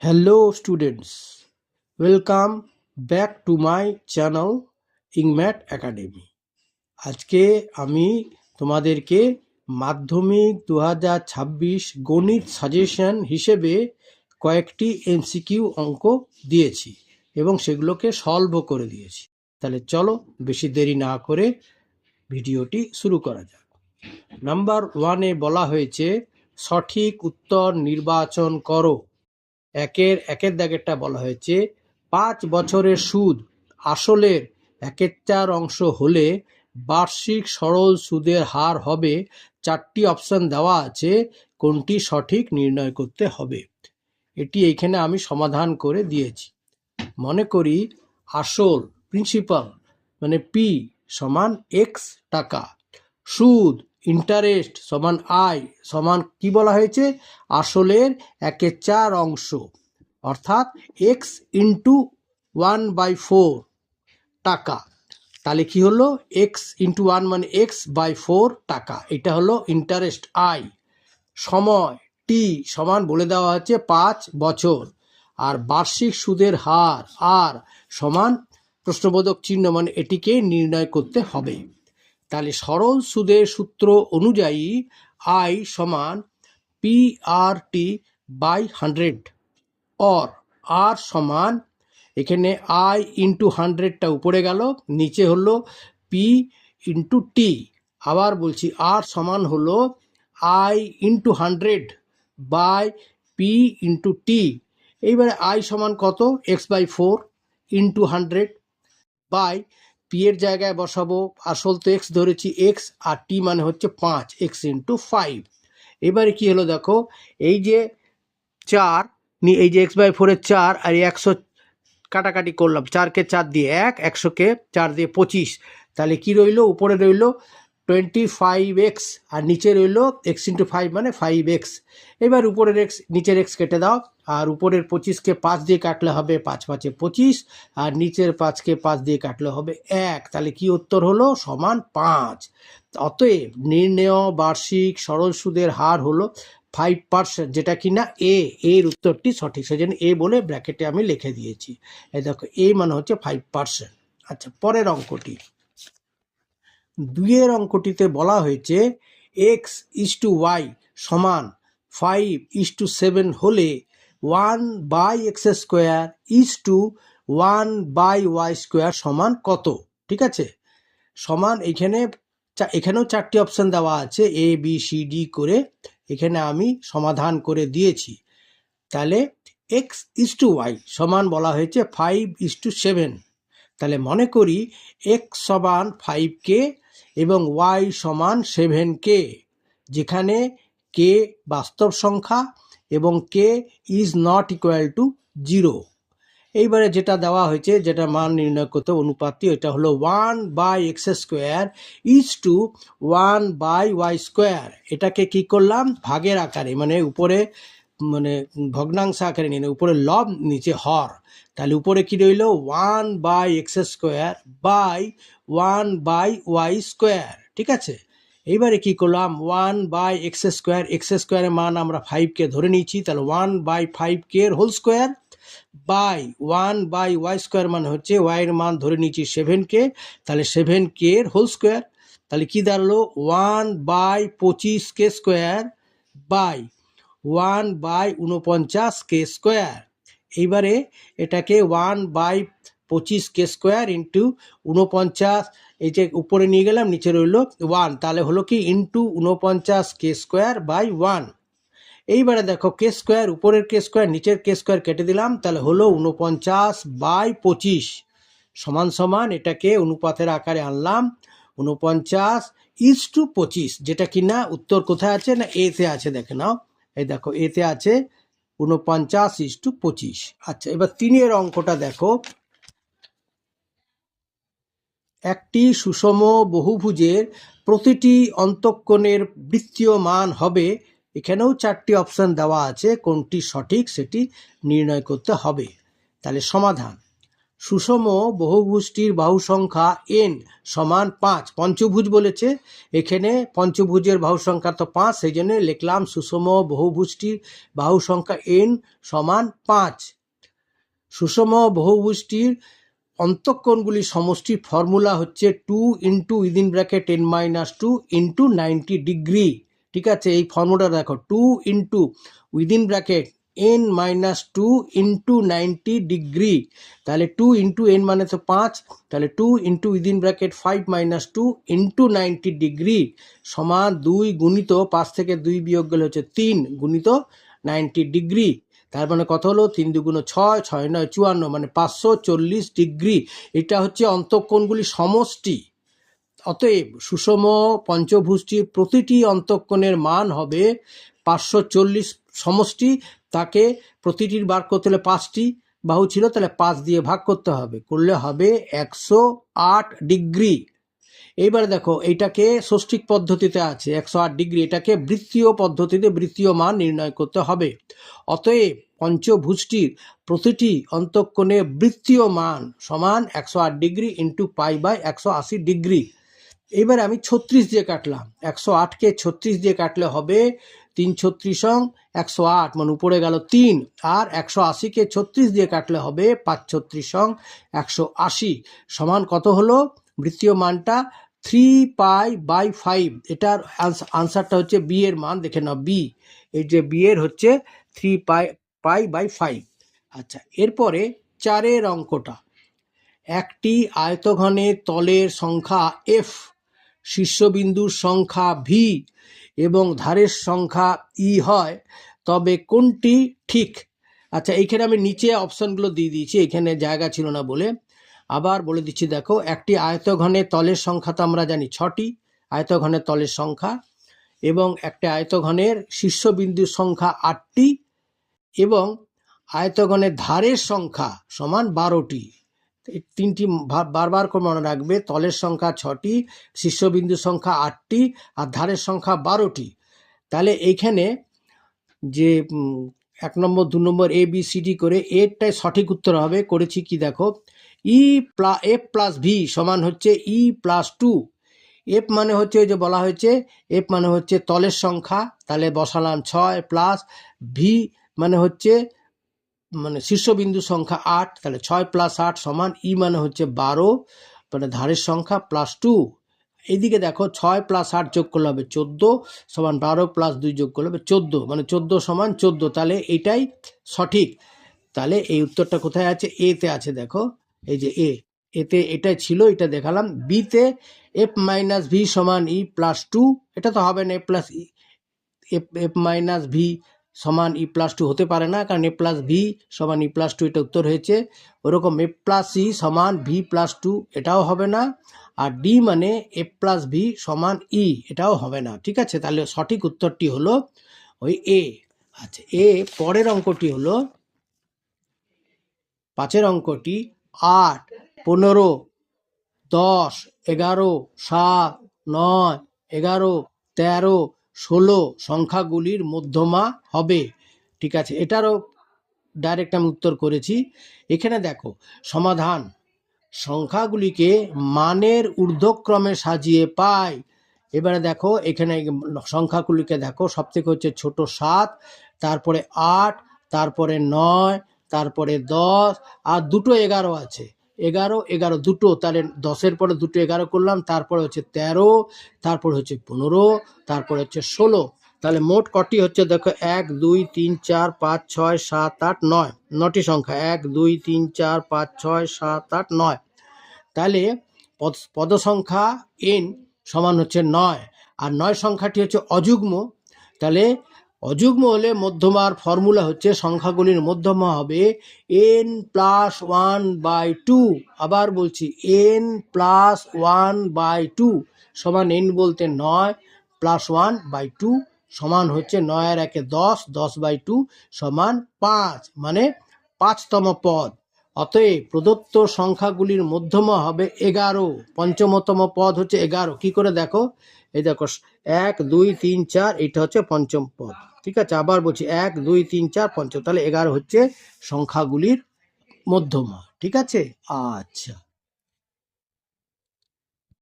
Hello students, welcome back to my channel Engmath academy. আজকে আমি তোমাদেরকে মাধ্যমিক 2026 গণিত সাজেশন হিসেবে কয়েকটি এমসিকিউ অঙ্ক দিয়েছি এবং সেগুলোকে সলভও করে দিয়েছি। তাহলে চলো বেশি দেরি না করে ভিডিওটি শুরু করা যাক। নাম্বার 1-এ বলা হয়েছে সঠিক উত্তর নির্বাচন করো। একের দাগেরটা বলা হয়েছে 5 বছরের সুদ আসলের 1/4 অংশ হলে বার্ষিক সরল সুদের হার হবে। 4টি অপশন দেওয়া আছে, কোনটি সঠিক নির্ণয় করতে হবে। এটি এইখানে আমি সমাধান করে দিয়েছি। মনে করি আসল প্রিন্সিপাল মানে পি সমান এক্স টাকা, সুদ ইন্টারেস্ট সমান আই সমান কি বলা হয়েছে আসলের 1/4 অংশ, অর্থাৎ এক্স ইন্টু 1/4 টাকা। তাহলে কি হলো এক্স ইন্টু 1 মানে x/4 টাকা। এটা হলো ইন্টারেস্ট আই। সময় টি সমান বলে দেওয়া হচ্ছে 5 বছর, আর বার্ষিক সুদের হার আর সমান প্রশ্নবোধক চিহ্ন মানে এটিকে নির্ণয় করতে হবে। তাহলে সরল সুদের সূত্র অনুযায়ী আই সমান PRT/100 অর আর সমান এখানে আই ইন্টু 100টা উপরে গেল, নিচে হলো পি ইন্টু টি। আবার বলছি আর সমান হলো I into 100 by P into T. এইবারে আই সমান কত x/4 ইন্টু 100 বাই পি এর জায়গায় বসাবো, আসল তো এক্স ধরেছি এক্স, আর টি মানে হচ্ছে 5, x ইন্টু 5। এবারে কি হলো দেখো, এই যে 4 এই যে x/4 4 আর 100 কাটাকাটি করলাম, 4কে 4 দিয়ে 1, 100কে 4 দিয়ে 25। তাহলে কি রইল, উপরে রইল 25x আর নিচে রইল x ইন্টু 5 মানে 5x। এবার উপরের x নিচের x কেটে দাও, আর উপরের 25কে 5 দিয়ে কাটলে হবে 5 5 25, আর নিচের 5কে 5 দিয়ে কাটলে হবে 1। তাহলে কি উত্তর হলো সমান 5। অতএব নির্ণেয় বার্ষিক সরল সুদের হার হলো 5%, যেটা কিনা এর উত্তরটি সঠিক, সেজন্য এ বলে ব্র্যাকেটে আমি লিখে দিয়েছি। এই দেখো এ মানে হচ্ছে 5%। আচ্ছা, পরের অঙ্কটি 2-এর অঙ্কটিতে বলা হয়েছে x/y সমান 5:7 হলে 1/x² 1/y² সমান কত? ঠিক আছে, সমান এখানেও 4টি অপশন দেওয়া আছে এ বি সি ডি করে, এখানে আমি সমাধান করে দিয়েছি। তাহলে x/y সমান বলা হয়েছে 5:7। তাহলে মনে করি x সমান 5k এবং y সমান 7k, যেখানে k বাস্তব সংখ্যা এবং k is not equal to 0। এইবারে যেটা দেওয়া হয়েছে, যেটা মান নির্ণয় করতে অনুপাতটি, এটা হলো 1/x² ইজ টু 1/y²। এটাকে কি করলাম ভাগের আকারে, মানে উপরে মানে ভগ্নাংশ আকারে নিয়ে উপরে লব নিচে হর। তাহলে উপরে কি রইল 1/x² বাই 1/y²। ঠিক আছে, এইবারে কি করলাম 1/x², x² এর মান আমরা 5কে ধরে নিয়েছি, তাহলে 1/5k এর হোল স্কোয়ার বাই 1/y² মানে হচ্ছে y এর মান ধরে নিয়েছি 7k, তাহলে 7k এর হোল স্কোয়ার। তাহলে কি দাঁড়ালো 1/25k² বাই 1/49k²। এইবারে এটাকে 1/25k² ইন্টু 49, এই যে উপরে নিয়ে গেলাম নিচে রইল 1, তাহলে হলো কি ইন্টু 49k² বাই 1। এইবারে দেখো k² উপরের k² নিচের k² কেটে দিলাম, তাহলে হলো 49/25 সমান সমান এটাকে অনুপাতের আকারে আনলাম 49:25, যেটা কিনা উত্তর কোথায় আছে না এতে আছে, দেখে নাও এই দেখো এতে আছে 49:25। আচ্ছা, এবার 3-এর অঙ্কটা দেখো, একটি সুষম বহুভুজের প্রতিটি অন্তঃকোণের বৃত্তীয় মান হবে। এখানেও 4টি অপশন দেওয়া আছে, কোনটি সঠিক সেটি নির্ণয় করতে হবে। তাহলে সমাধান সুষম বহুভুজটির বাহু সংখ্যা n সমান 5। পঞ্চভুজ বলেছে, এখানে পঞ্চভুজের বাহু সংখ্যা তো 5, সেই জন্য লিখলাম সুষম বহুভুজটির বাহু সংখ্যা n সমান 5। সুষম বহুভুজটির অন্তঃকোণগুলির সমষ্টির ফর্মুলা হচ্ছে 2 into within bracket n-2 into 90 degree. ঠিক আছে, এই ফর্মুলা দেখো, 2 into within bracket n-2 into 90 degree. তাহলে 2 ইন্টু n মানে তো 5, তাহলে 2 into within bracket 5-2 into 90 degree সমান 2 গুণিত 5 থেকে 2 বিয়োগ গেলে হচ্ছে 3 গুণিত 90 ডিগ্রি। তার মানে কত হলো, 3 দুগুণ 6, 6 9 54, মানে 540 ডিগ্রি। এটা হচ্ছে অন্তঃকোণগুলির সমষ্টি। অতএব সুষম পঞ্চভুজটির প্রতিটি অন্তঃকোণের মান হবে 540 সমষ্টি। তাকে প্রতিটির বার করতে হলে 5টি বাহু ছিল, তাহলে 5 দিয়ে ভাগ করতে হবে, করলে হবে 108 ডিগ্রি। এইবারে দেখো, এইটাকে ষষ্ঠিক পদ্ধতিতে আছে 108 ডিগ্রি, এটাকে বৃত্তীয় পদ্ধতিতে বৃত্তীয় মান নির্ণয় করতে হবে। অতএব পঞ্চভুজটির প্রতিটি অন্তঃকোণে বৃত্তীয় মান সমান 108 degree into pi by 180 degree. এইবারে আমি 36 দিয়ে কাটলাম, 108কে 36 দিয়ে কাটলে হবে 3 36 108, মানে উপরে গেল 3, আর 180কে 36 দিয়ে কাটলে হবে 5 36 180, সমান কত হলো বৃত্তীয় মানটা 3π/5। এটার আনসারটা হচ্ছে বি এর মান, দেখে নাও বি, এই যে বি এর হচ্ছে 3π/5। আচ্ছা, এরপরে 4এর অঙ্কটা, একটি আয়তঘনের তলের সংখ্যা f, শীর্ষবিন্দুর সংখ্যা v এবং ধারের সংখ্যা e হয়, তবে কোনটি ঠিক? আচ্ছা, এইখানে আমি নিচে অপশনগুলো দিয়ে দিয়েছি, এখানে জায়গা ছিল না বলে আবার বলে দিচ্ছি। দেখো, একটি আয়তঘনের তলের সংখ্যা তো আমরা জানি 6টি আয়তঘনের তলের সংখ্যা, এবং একটা আয়তঘনের শীর্ষবিন্দুর সংখ্যা 8টি, এবং আয়তঘনের ধারের সংখ্যা সমান 12টি। এই তিনটি বারবার করে মনে রাখবে, তলের সংখ্যা 6টি, শীর্ষবিন্দুর সংখ্যা 8টি, আর ধারের সংখ্যা 12টি। তাহলে এইখানে যে 1 নম্বর 2 নম্বর ABCD করে এরটাই সঠিক উত্তর হবে। করেছি কি দেখো, f প্লাস ভি সমান হচ্ছে E+2। এফ মানে হচ্ছে, ওই যে বলা হয়েছে, এফ মানে হচ্ছে তলের সংখ্যা, তাহলে বসালাম 6, প্লাস ভি মানে হচ্ছে মানে শীর্ষবিন্দু সংখ্যা 8, তাহলে 6 + 8 সমান ই মানে হচ্ছে 12, মানে ধারের সংখ্যা +2। এইদিকে দেখো, 6 + 8 যোগ করলে হবে 14, সমান 12 + 2 যোগ করলে হবে 14, মানে 14 সমান 14। তাহলে এটাই সঠিক। তাহলে এই উত্তরটা কোথায় আছে? এতে আছে, দেখো এই যে এতে এটাই ছিল, এটা দেখালাম। বিতে f-v সমান E+2, এটা তো হবে না, f-v সমান E+2 হতে পারে না, কারণ a+v সমান E+2, এটা উত্তর হয়েছে। ওরকম f+e সমান v+2, এটাও হবে না। আর ডি মানে f+v সমান e, এটাও হবে না। ঠিক আছে, তাহলে সঠিক উত্তরটি হলো ওই এ। আচ্ছা, পরের অঙ্কটি হলো 5এর অঙ্কটি, 8 15 10 11 7 9 11 13 16 সংখ্যাগুলির মধ্যমা হবে। ঠিক আছে, এটারও ডাইরেক্ট আমি উত্তর করেছি। এখানে দেখো সমাধান, সংখ্যাগুলিকে মানের ঊর্ধ্বক্রমে সাজিয়ে পাই। এবারে দেখো, এখানে সংখ্যাগুলিকে দেখো, সবথেকে হচ্ছে ছোট 7, তারপরে 8, তারপরে 9, তারপরে 10, আর দুটো 11 আছে, 11 11 দুটো, তাহলে 10-এর পরে দুটো 11 করলাম, তারপরে হচ্ছে 13, তারপরে হচ্ছে 15, তারপরে হচ্ছে 16। তাহলে মোট কটি হচ্ছে দেখো, 1 2 3 4 5 6 7 8 9, 9টি সংখ্যা, 1 2 3 4 5 6 7 8 9। তাহলে পদ সংখ্যা n সমান হচ্ছে 9, আর 9 সংখ্যাটি হচ্ছে অযুগ্ম। তাহলে অযুগ্ম হলে মধ্যমার ফর্মুলা হচ্ছে, সংখ্যাগুলির মধ্যমা হবে n+1/2। আবার বলছি, n+1/2 সমান, n বলতে 9 + 1/2 সমান হচ্ছে 9 আর 1 10, 10/2 সমান 5, মানে 5তম পদ। অতএব প্রদত্ত সংখ্যাগুলির মধ্যমা হবে 11, পঞ্চমতম পদ হচ্ছে 11। কি করে দেখো, এই দেখো 1 2 3 4, এটা হচ্ছে পঞ্চম পদ। ঠিক আছে, আবার বলছি 1 2 3 4 পঞ্চম, তাহলে 11 হচ্ছে সংখ্যাগুলির মধ্যমা। ঠিক আছে? আচ্ছা।